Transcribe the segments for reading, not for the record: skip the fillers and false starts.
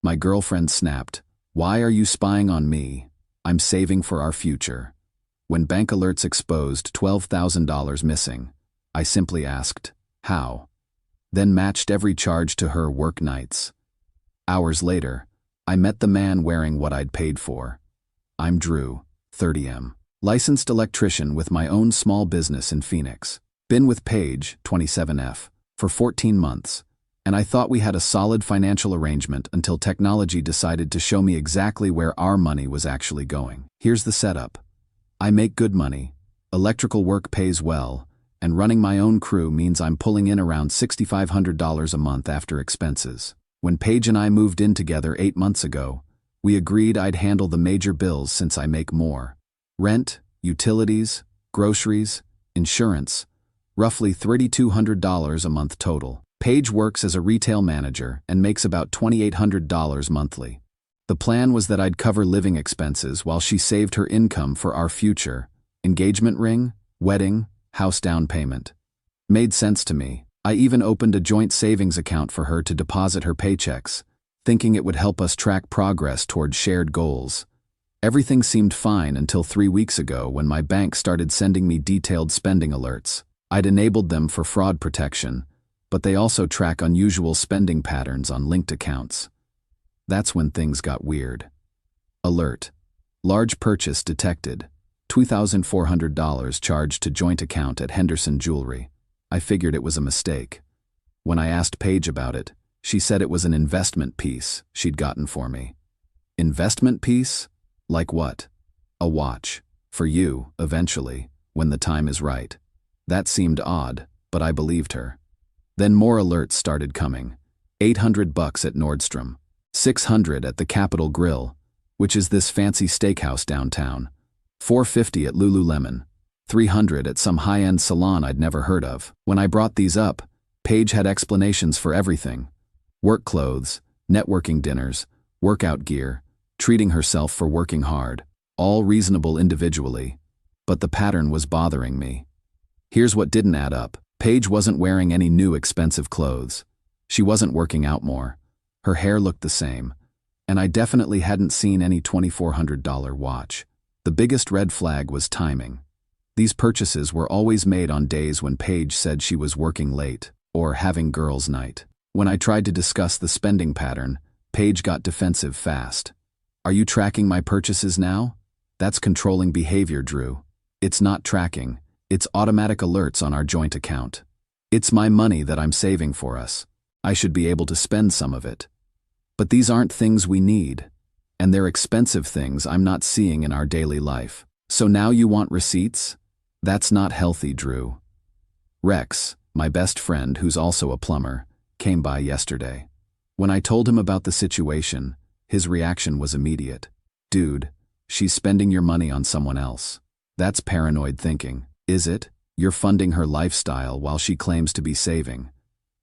My girlfriend snapped, "Why are you spying on me? I'm saving for our future." When bank alerts exposed $12,000 missing, I simply asked, "How?" Then matched every charge to her work nights. Hours later, I met the man wearing what I'd paid for. I'm Drew, 30M. Licensed electrician with my own small business in Phoenix. Been with Paige, 27F, for 14 months, and I thought we had a solid financial arrangement until technology decided to show me exactly where our money was actually going. Here's the setup. I make good money, electrical work pays well, and running my own crew means I'm pulling in around $6,500 a month after expenses. When Paige and I moved in together 8 months ago, we agreed I'd handle the major bills since I make more. Rent, utilities, groceries, insurance, roughly $3,200 a month total. Paige works as a retail manager and makes about $2,800 monthly. The plan was that I'd cover living expenses while she saved her income for our future: engagement ring, wedding, house down payment. Made sense to me. I even opened a joint savings account for her to deposit her paychecks, thinking it would help us track progress toward shared goals. Everything seemed fine until 3 weeks ago when my bank started sending me detailed spending alerts. I'd enabled them for fraud protection, but they also track unusual spending patterns on linked accounts. That's when things got weird. Alert. Large purchase detected. $2,400 charged to joint account at Henderson Jewelry. I figured it was a mistake. When I asked Paige about it, she said it was an investment piece she'd gotten for me. Investment piece? Like what? A watch. For you, eventually, when the time is right. That seemed odd, but I believed her. Then more alerts started coming. $800 at Nordstrom. $600 at the Capitol Grill, which is this fancy steakhouse downtown. $450 at Lululemon. $300 at some high-end salon I'd never heard of. When I brought these up, Paige had explanations for everything. Work clothes, networking dinners, workout gear, treating herself for working hard. All reasonable individually, but the pattern was bothering me. Here's what didn't add up. Paige wasn't wearing any new expensive clothes. She wasn't working out more. Her hair looked the same, and I definitely hadn't seen any $2,400 watch. The biggest red flag was timing. These purchases were always made on days when Paige said she was working late or having girls' night. When I tried to discuss the spending pattern, Paige got defensive fast. "Are you tracking my purchases now? That's controlling behavior, Drew. It's not tracking, it's automatic alerts on our joint account. It's my money that I'm saving for us. I should be able to spend some of it. But these aren't things we need, and they're expensive things I'm not seeing in our daily life. So now you want receipts? That's not healthy, Drew." Rex, my best friend who's also a plumber, came by yesterday. When I told him about the situation, his reaction was immediate. "Dude, she's spending your money on someone else. That's paranoid thinking, is it? You're funding her lifestyle while she claims to be saving.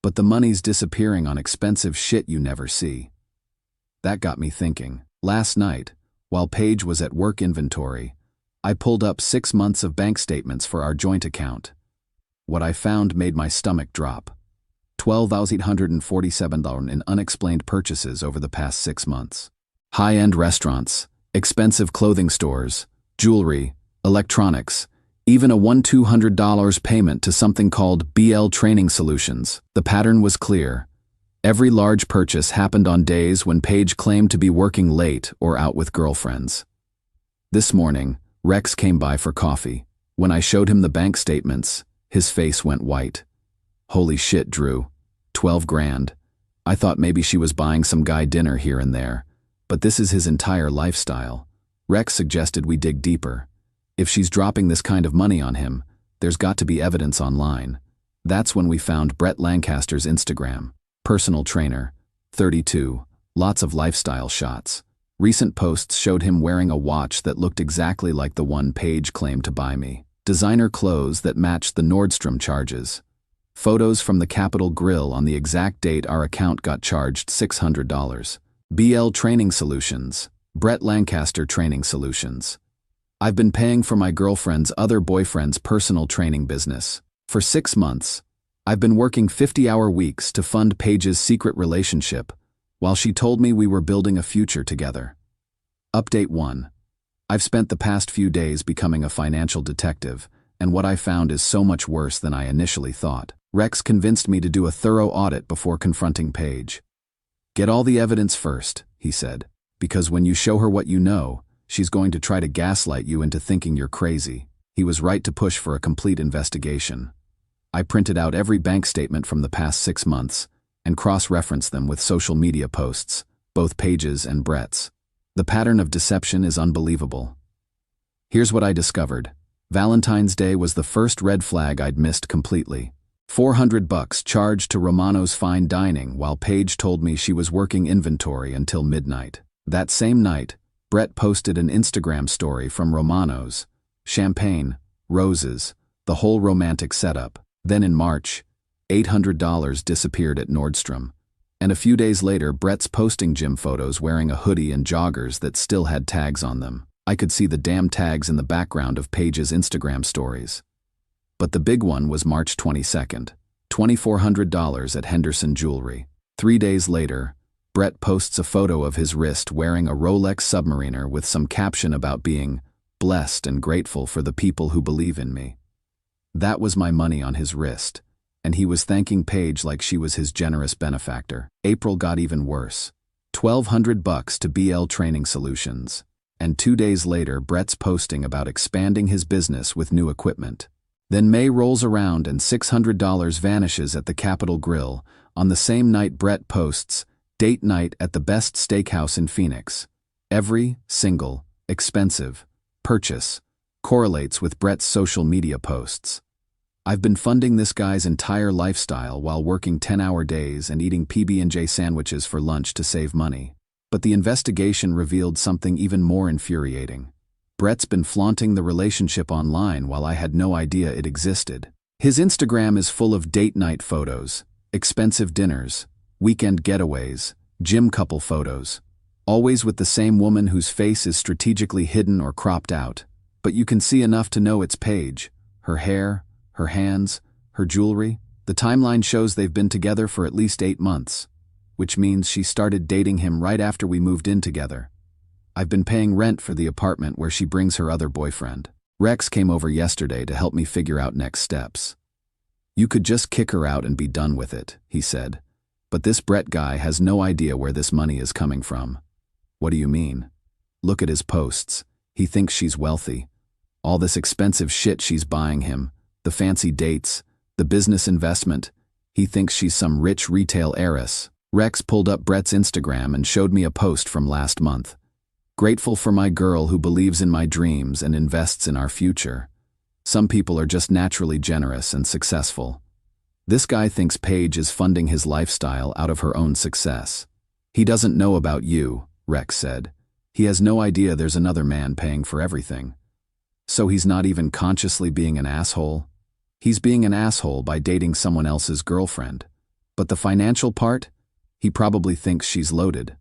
But the money's disappearing on expensive shit you never see." That got me thinking. Last night, while Paige was at work inventory, I pulled up 6 months of bank statements for our joint account. What I found made my stomach drop. $12,847 in unexplained purchases over the past 6 months. High-end restaurants, expensive clothing stores, jewelry, electronics, even a $1,200 payment to something called BL Training Solutions. The pattern was clear. Every large purchase happened on days when Paige claimed to be working late or out with girlfriends. This morning, Rex came by for coffee. When I showed him the bank statements, his face went white. "Holy shit, Drew. 12 grand. I thought maybe she was buying some guy dinner here and there, but this is his entire lifestyle." Rex suggested we dig deeper. If she's dropping this kind of money on him, there's got to be evidence online. That's when we found Brett Lancaster's Instagram. Personal trainer, 32, lots of lifestyle shots. Recent posts showed him wearing a watch that looked exactly like the one Paige claimed to buy me. Designer clothes that matched the Nordstrom charges. Photos from the Capitol Grill on the exact date our account got charged $600. BL Training Solutions, Brett Lancaster Training Solutions. I've been paying for my girlfriend's other boyfriend's personal training business. For 6 months, I've been working 50-hour weeks to fund Paige's secret relationship, while she told me we were building a future together. Update 1. I've spent the past few days becoming a financial detective, and what I found is so much worse than I initially thought. Rex convinced me to do a thorough audit before confronting Paige. Get all the evidence first, he said, because when you show her what you know, she's going to try to gaslight you into thinking you're crazy. He was right to push for a complete investigation. I printed out every bank statement from the past 6 months and cross-referenced them with social media posts, both Paige's and Brett's. The pattern of deception is unbelievable. Here's what I discovered. Valentine's Day was the first red flag I'd missed completely. $400 charged to Romano's fine dining while Paige told me she was working inventory until midnight. That same night, Brett posted an Instagram story from Romano's. Champagne, roses, the whole romantic setup. Then in March, $800 disappeared at Nordstrom. And a few days later, Brett's posting gym photos wearing a hoodie and joggers that still had tags on them. I could see the damn tags in the background of Paige's Instagram stories. But the big one was March 22nd, $2,400 at Henderson Jewelry. 3 days later, Brett posts a photo of his wrist wearing a Rolex Submariner with some caption about being blessed and grateful for the people who believe in me. That was my money on his wrist, and he was thanking Paige like she was his generous benefactor. April got even worse. $1,200 to BL Training Solutions. And 2 days later, Brett's posting about expanding his business with new equipment. Then May rolls around and $600 vanishes at the Capitol Grill. On the same night, Brett posts, date night at the best steakhouse in Phoenix. Every single, expensive, purchase correlates with Brett's social media posts. I've been funding this guy's entire lifestyle while working 10-hour days and eating PB&J sandwiches for lunch to save money. But the investigation revealed something even more infuriating. Brett's been flaunting the relationship online while I had no idea it existed. His Instagram is full of date night photos, expensive dinners, weekend getaways, gym couple photos, always with the same woman whose face is strategically hidden or cropped out, but you can see enough to know it's Paige. Her hair, her hands, her jewelry. The timeline shows they've been together for at least 8 months, which means she started dating him right after we moved in together. I've been paying rent for the apartment where she brings her other boyfriend. Rex came over yesterday to help me figure out next steps. You could just kick her out and be done with it, he said. But this Brett guy has no idea where this money is coming from. What do you mean? Look at his posts. He thinks she's wealthy. All this expensive shit she's buying him, the fancy dates, the business investment. He thinks she's some rich retail heiress. Rex pulled up Brett's Instagram and showed me a post from last month. Grateful for my girl who believes in my dreams and invests in our future. Some people are just naturally generous and successful. This guy thinks Paige is funding his lifestyle out of her own success. He doesn't know about you, Rex said. He has no idea there's another man paying for everything. So he's not even consciously being an asshole? He's being an asshole by dating someone else's girlfriend. But the financial part? He probably thinks she's loaded.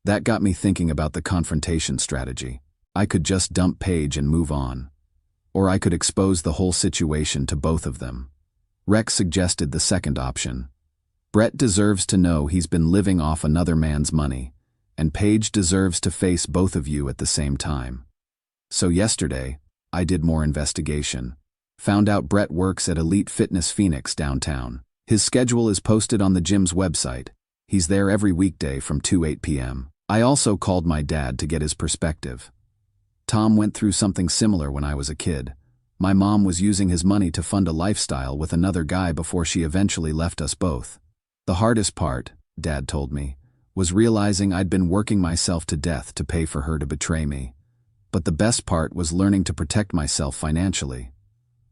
That got me thinking about the confrontation strategy. I could just dump Paige and move on. Or I could expose the whole situation to both of them. Rex suggested the second option. Brett deserves to know he's been living off another man's money, and Paige deserves to face both of you at the same time. So yesterday, I did more investigation. Found out Brett works at Elite Fitness Phoenix downtown. His schedule is posted on the gym's website. He's there every weekday from 2-8 p.m. I also called my dad to get his perspective. Tom went through something similar when I was a kid. My mom was using his money to fund a lifestyle with another guy before she eventually left us both. The hardest part, Dad told me, was realizing I'd been working myself to death to pay for her to betray me. But the best part was learning to protect myself financially.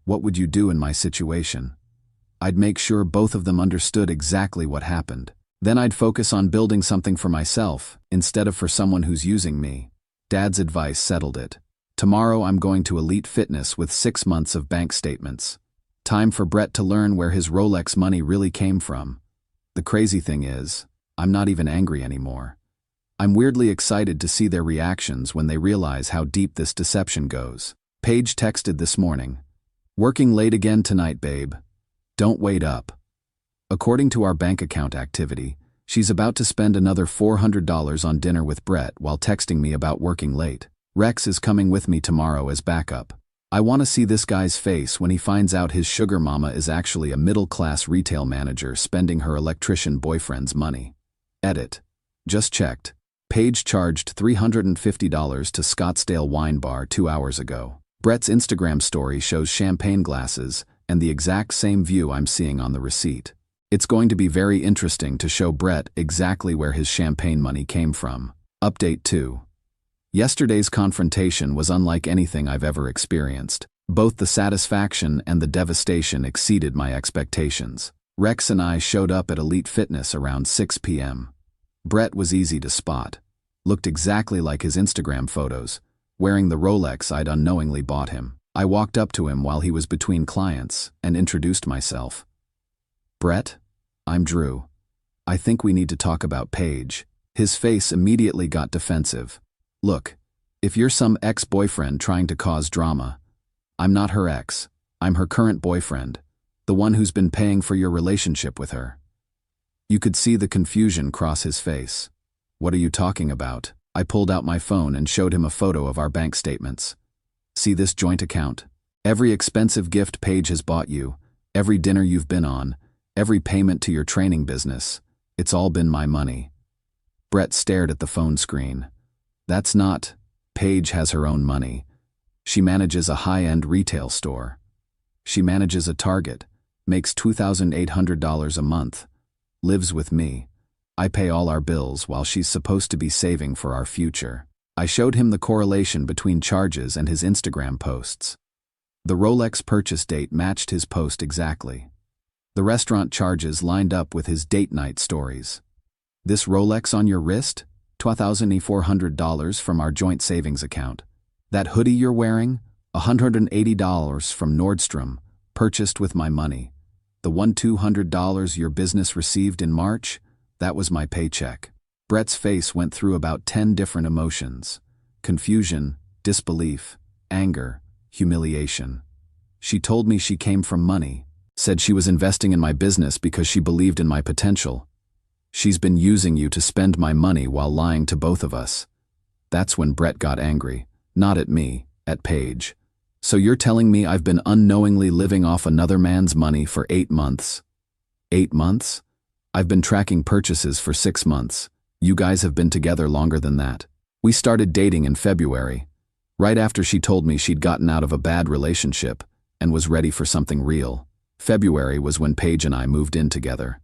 What would you do in my situation? I'd make sure both of them understood exactly what happened. Then I'd focus on building something for myself, instead of for someone who's using me. Dad's advice settled it. Tomorrow I'm going to Elite Fitness with 6 months of bank statements. Time for Brett to learn where his Rolex money really came from. The crazy thing is, I'm not even angry anymore. I'm weirdly excited to see their reactions when they realize how deep this deception goes. Paige texted this morning. Working late again tonight, babe. Don't wait up. According to our bank account activity, She's about to spend another $400 on dinner with Brett while texting me about working late. Rex is coming with me tomorrow as backup. I want to see this guy's face when he finds out his sugar mama is actually a middle-class retail manager spending her electrician boyfriend's money. Edit. Just checked. Paige charged $350 to Scottsdale Wine Bar 2 hours ago. Brett's Instagram story shows champagne glasses and the exact same view I'm seeing on the receipt. It's going to be very interesting to show Brett exactly where his champagne money came from. Update 2. Yesterday's confrontation was unlike anything I've ever experienced. Both the satisfaction and the devastation exceeded my expectations. Rex and I showed up at Elite Fitness around 6 p.m. Brett was easy to spot. Looked exactly like his Instagram photos, wearing the Rolex I'd unknowingly bought him. I walked up to him while he was between clients and introduced myself. Brett, I'm Drew. I think we need to talk about Paige. His face immediately got defensive. Look, if you're some ex-boyfriend trying to cause drama, I'm not her ex. I'm her current boyfriend, the one who's been paying for your relationship with her. You could see the confusion cross his face. What are you talking about? I pulled out my phone and showed him a photo of our bank statements. See this joint account? Every expensive gift Paige has bought you, every dinner you've been on, every payment to your training business, it's all been my money. Brett stared at the phone screen. That's not. Paige has her own money. She manages a high-end retail store. She manages a Target, makes $2,800 a month, lives with me. I pay all our bills while she's supposed to be saving for our future. I showed him the correlation between charges and his Instagram posts. The Rolex purchase date matched his post exactly. The restaurant charges lined up with his date night stories. This Rolex on your wrist? $2,400 from our joint savings account. That hoodie you're wearing? $180 from Nordstrom, purchased with my money. The $200 your business received in March? That was my paycheck. Brett's face went through about 10 different emotions. Confusion, disbelief, anger, humiliation. She told me she came from money, said she was investing in my business because she believed in my potential. She's been using you to spend my money while lying to both of us. That's when Brett got angry. Not at me, at Paige. So you're telling me I've been unknowingly living off another man's money for 8 months? 8 months? I've been tracking purchases for 6 months. You guys have been together longer than that. We started dating in February, right after she told me she'd gotten out of a bad relationship and was ready for something real. February was when Paige and I moved in together.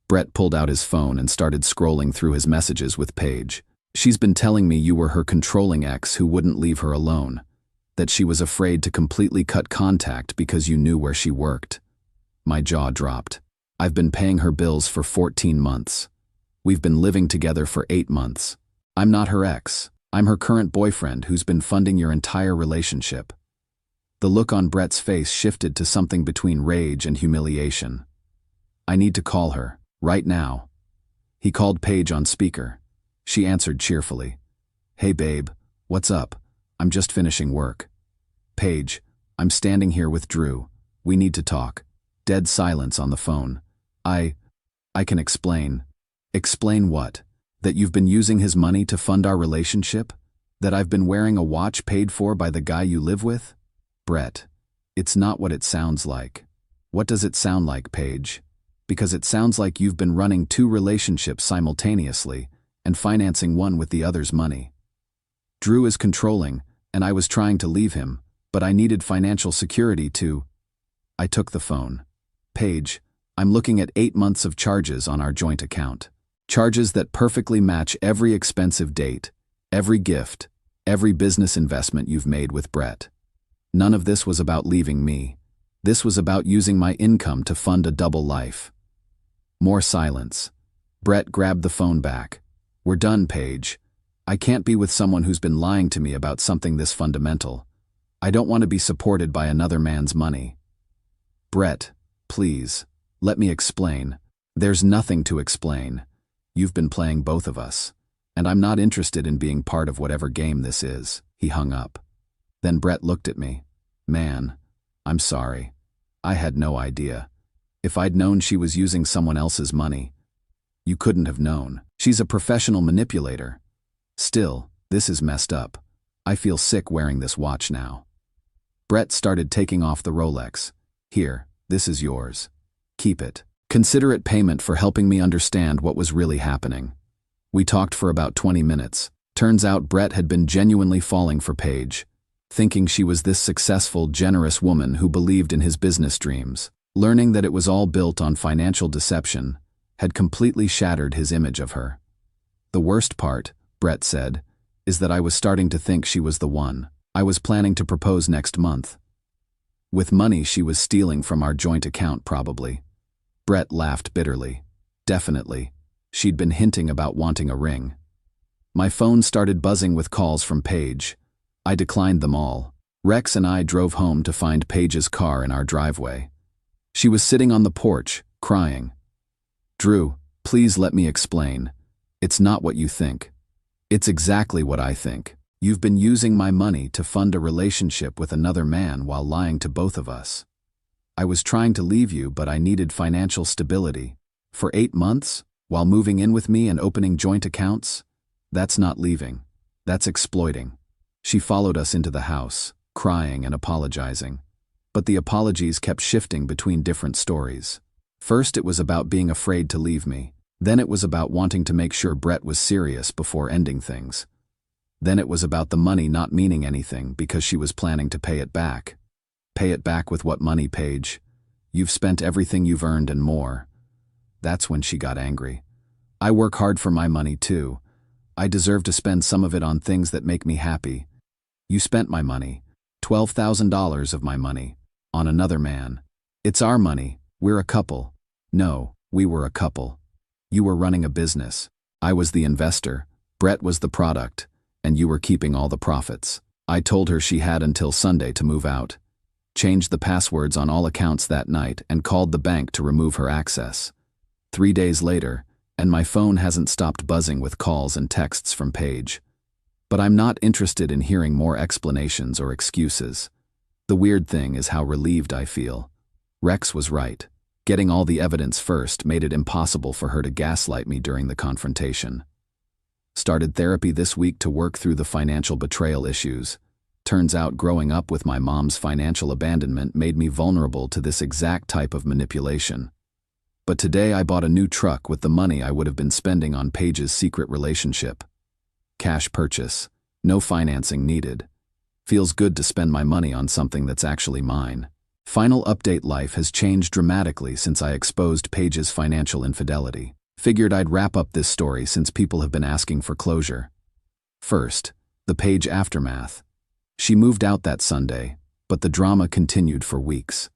Brett pulled out his phone and started scrolling through his messages with Paige. She's been telling me you were her controlling ex who wouldn't leave her alone, that she was afraid to completely cut contact because you knew where she worked. My jaw dropped. I've been paying her bills for 14 months. We've been living together for 8 months. I'm not her ex. I'm her current boyfriend who's been funding your entire relationship. The look on Brett's face shifted to something between rage and humiliation. I need to call her. Right now. He called Paige on speaker. She answered cheerfully. Hey babe, what's up? I'm just finishing work. Paige, I'm standing here with Drew. We need to talk. Dead silence on the phone. I can explain. Explain what? That you've been using his money to fund our relationship? That I've been wearing a watch paid for by the guy you live with? Brett, it's not what it sounds like. What does it sound like, Paige? Because it sounds like you've been running 2 relationships simultaneously and financing one with the other's money. Drew is controlling, and I was trying to leave him, but I needed financial security to... I took the phone. Paige, I'm looking at 8 months of charges on our joint account. Charges that perfectly match every expensive date, every gift, every business investment you've made with Brett. None of this was about leaving me. This was about using my income to fund a double life. More silence. Brett grabbed the phone back. We're done, Paige. I can't be with someone who's been lying to me about something this fundamental. I don't want to be supported by another man's money. Brett, please, let me explain. There's nothing to explain. You've been playing both of us, and I'm not interested in being part of whatever game this is. He hung up. Then Brett looked at me. Man, I'm sorry. I had no idea. If I'd known she was using someone else's money, You couldn't have known. She's a professional manipulator. Still, this is messed up. I feel sick wearing this watch now. Brett started taking off the Rolex. Here, this is yours. Keep it. Consider it payment for helping me understand what was really happening. We talked for about 20 minutes. Turns out Brett had been genuinely falling for Paige, thinking she was this successful, generous woman who believed in his business dreams. Learning that it was all built on financial deception had completely shattered his image of her. The worst part, Brett said, is that I was starting to think she was the one. I was planning to propose next month. With money she was stealing from our joint account, probably. Brett laughed bitterly. Definitely. She'd been hinting about wanting a ring. My phone started buzzing with calls from Paige. I declined them all. Rex and I drove home to find Paige's car in our driveway. She was sitting on the porch, crying. Drew, please let me explain. It's not what you think. It's exactly what I think. You've been using my money to fund a relationship with another man while lying to both of us. I was trying to leave you, but I needed financial stability. For 8 months, while moving in with me and opening joint accounts? That's not leaving. That's exploiting. She followed us into the house, crying and apologizing. But the apologies kept shifting between different stories. First it was about being afraid to leave me. Then it was about wanting to make sure Brett was serious before ending things. Then it was about the money not meaning anything because she was planning to pay it back. Pay it back with what money, Paige? You've spent everything you've earned and more. That's when she got angry. I work hard for my money too. I deserve to spend some of it on things that make me happy. You spent my money, $12,000 of my money, on another man. It's our money. We're a couple. No, we were a couple. You were running a business. I was the investor. Brett was the product. And you were keeping all the profits. I told her she had until Sunday to move out. Changed the passwords on all accounts that night and called the bank to remove her access. 3 days later, and my phone hasn't stopped buzzing with calls and texts from Paige. But I'm not interested in hearing more explanations or excuses. The weird thing is how relieved I feel. Rex was right. Getting all the evidence first made it impossible for her to gaslight me during the confrontation. Started therapy this week to work through the financial betrayal issues. Turns out growing up with my mom's financial abandonment made me vulnerable to this exact type of manipulation. But today I bought a new truck with the money I would have been spending on Paige's secret relationship. Cash purchase. No financing needed. Feels good to spend my money on something that's actually mine. Final update: life has changed dramatically since I exposed Paige's financial infidelity. Figured I'd wrap up this story since people have been asking for closure. First, the Paige aftermath. She moved out that Sunday, but the drama continued for weeks.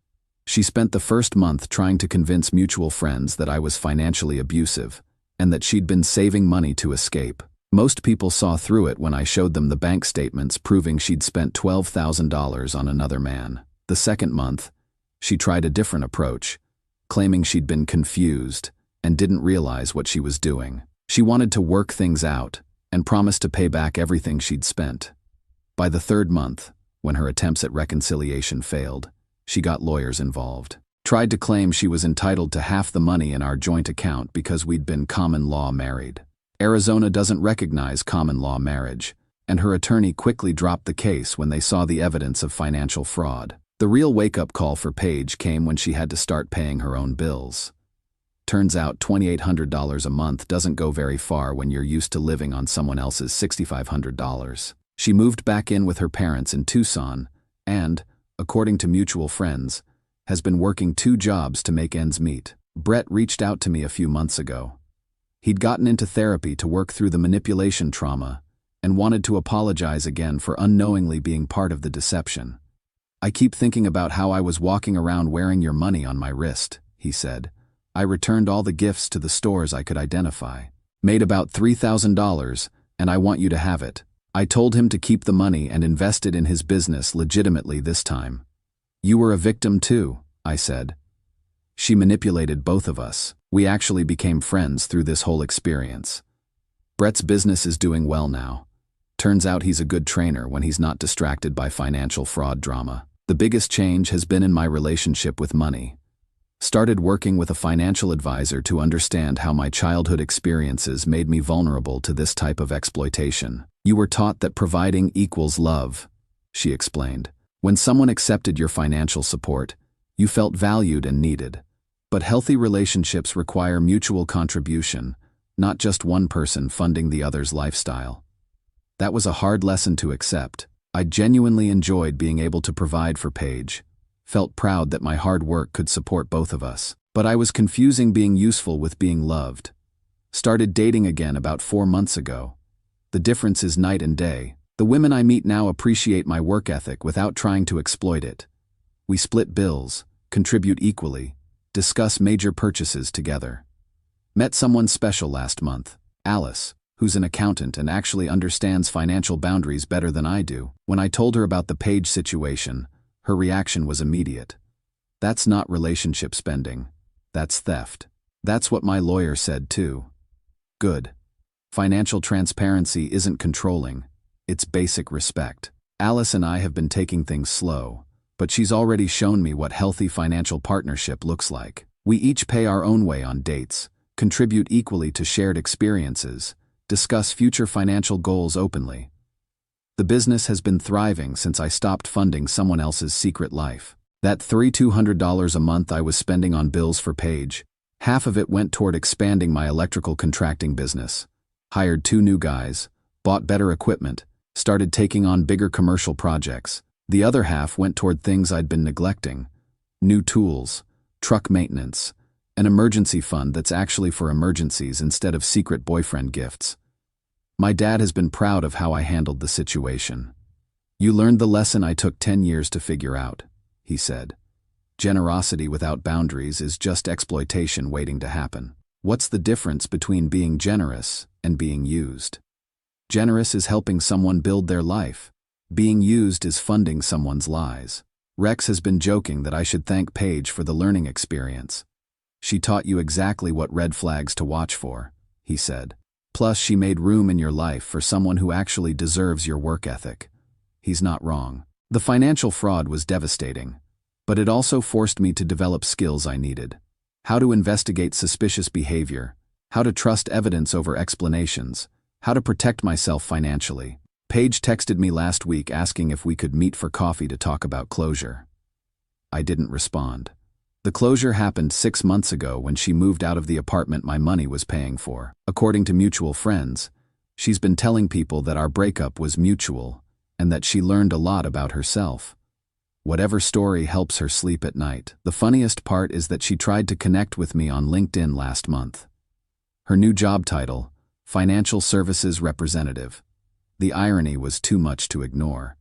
She spent the first month trying to convince mutual friends that I was financially abusive, and that she'd been saving money to escape. Most people saw through it when I showed them the bank statements proving she'd spent $12,000 on another man. The second month, she tried a different approach, claiming she'd been confused and didn't realize what she was doing. She wanted to work things out and promised to pay back everything she'd spent. By the third month, when her attempts at reconciliation failed, she got lawyers involved. Tried to claim she was entitled to half the money in our joint account because we'd been common law married. Arizona doesn't recognize common law marriage, and her attorney quickly dropped the case when they saw the evidence of financial fraud. The real wake-up call for Paige came when she had to start paying her own bills. Turns out $2,800 a month doesn't go very far when you're used to living on someone else's $6,500. She moved back in with her parents in Tucson and, according to mutual friends, has been working 2 jobs to make ends meet. Brett reached out to me a few months ago. He'd gotten into therapy to work through the manipulation trauma and wanted to apologize again for unknowingly being part of the deception. I keep thinking about how I was walking around wearing your money on my wrist, he said. I returned all the gifts to the stores I could identify. Made about $3,000, and I want you to have it. I told him to keep the money and invest it in his business legitimately this time. You were a victim too, I said. She manipulated both of us. We actually became friends through this whole experience. Brett's business is doing well now. Turns out he's a good trainer when he's not distracted by financial fraud drama. The biggest change has been in my relationship with money. Started working with a financial advisor to understand how my childhood experiences made me vulnerable to this type of exploitation. You were taught that providing equals love, she explained. When someone accepted your financial support, you felt valued and needed. But healthy relationships require mutual contribution, not just one person funding the other's lifestyle. That was a hard lesson to accept. I genuinely enjoyed being able to provide for Paige, felt proud that my hard work could support both of us. But I was confusing being useful with being loved. Started dating again about 4 months ago. The difference is night and day. The women I meet now appreciate my work ethic without trying to exploit it. We split bills, contribute equally, discuss major purchases together. Met someone special last month, Alice, who's an accountant and actually understands financial boundaries better than I do. When I told her about the Paige situation, her reaction was immediate. That's not relationship spending. That's theft. That's what my lawyer said too. Good. Financial transparency isn't controlling. It's basic respect. Alice and I have been taking things slow, but she's already shown me what healthy financial partnership looks like. We each pay our own way on dates, contribute equally to shared experiences, discuss future financial goals openly. The business has been thriving since I stopped funding someone else's secret life. That $200 a month I was spending on bills for Paige, half of it went toward expanding my electrical contracting business. Hired 2 new guys, bought better equipment, started taking on bigger commercial projects. The other half went toward things I'd been neglecting. New tools, truck maintenance, an emergency fund that's actually for emergencies instead of secret boyfriend gifts. My dad has been proud of how I handled the situation. You learned the lesson I took 10 years to figure out, he said. Generosity without boundaries is just exploitation waiting to happen. What's the difference between being generous and being used? Generous is helping someone build their life. Being used is funding someone's lies. Rex has been joking that I should thank Paige for the learning experience. She taught you exactly what red flags to watch for, he said. Plus, she made room in your life for someone who actually deserves your work ethic. He's not wrong. The financial fraud was devastating, but it also forced me to develop skills I needed. How to investigate suspicious behavior, how to trust evidence over explanations, how to protect myself financially. Paige texted me last week asking if we could meet for coffee to talk about closure. I didn't respond. The closure happened 6 months ago when she moved out of the apartment my money was paying for. According to mutual friends, she's been telling people that our breakup was mutual and that she learned a lot about herself. Whatever story helps her sleep at night. The funniest part is that she tried to connect with me on LinkedIn last month. Her new job title, Financial Services Representative. The irony was too much to ignore.